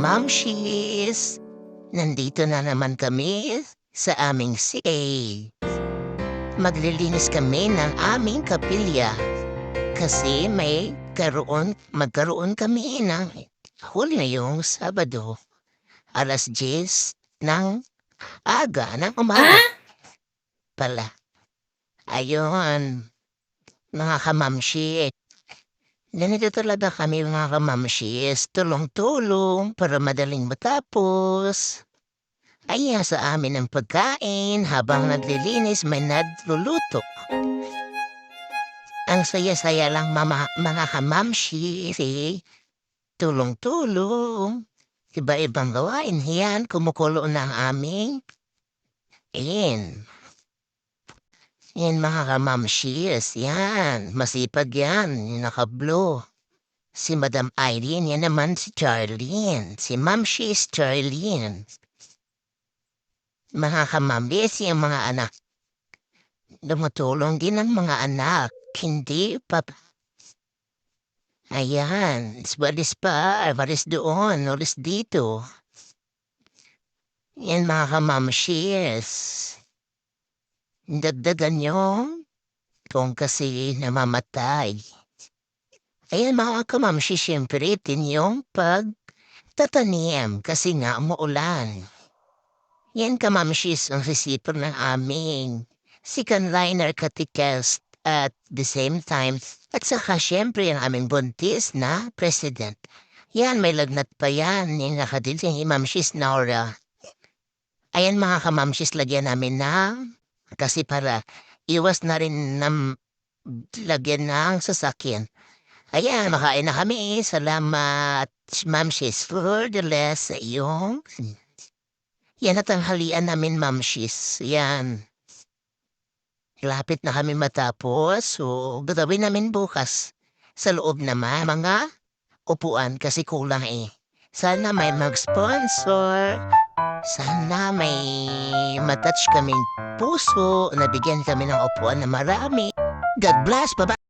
kamamshis! Nandito na naman kami sa aming CA. Maglilinis kami ng aming kapilya kasi magkaroon kami ng huli ngayong Sabado, 10:00 ng aga ng umaga Ah? pala. Ayun, mga kamamshi. Ganito talaga kami mga kamamshis, tulong-tulong para madaling matapos. Ayan sa amin ang pagkain habang naglilinis may nagluluto. Ang saya-saya lang mga kamamshis tulong-tulong. Iba-ibang gawain yan, kumukulo ng aming in. Yan mga kamamshis, yan. Masipag yan, yung naka-blue. Si Madam Irene, yan naman si Charlene. Si Mamshis Charlene. Mga kamambis, yung mga anak. Lumutulong din ang mga anak. Hindi pa. Ayan, walis pa, walis doon, walis dito. Yan mga kamamshis. Dagdagan nyo kung kasi namamatay. Ayan mga kamamshis, siyempre, tinyong pagtatanim kasi nga umuulan. Yan kamamshis ang resipo ng aming second liner katikest at the same time. At saka syempre ang aming buntis na president. Yan, may lagnat pa yan. Yung nakadiling ni Mamshis Nora. Ayan mga kamamshis, lagyan namin na kasi para iwas na rin na lagyan ng sasakyan. Ayan, makain na kami. Salamat, Mamshis, for the less sa iyong. Yan at ang halian namin, mamshis. Yan. Lapit na kami matapos. So, gagawin namin bukas. Sa loob naman, mga upuan kasi kulang eh. Sana may mag-sponsor. Sana may matouch kaming puso. Nabigyan kami ng upuan na marami. God bless. Bye-bye.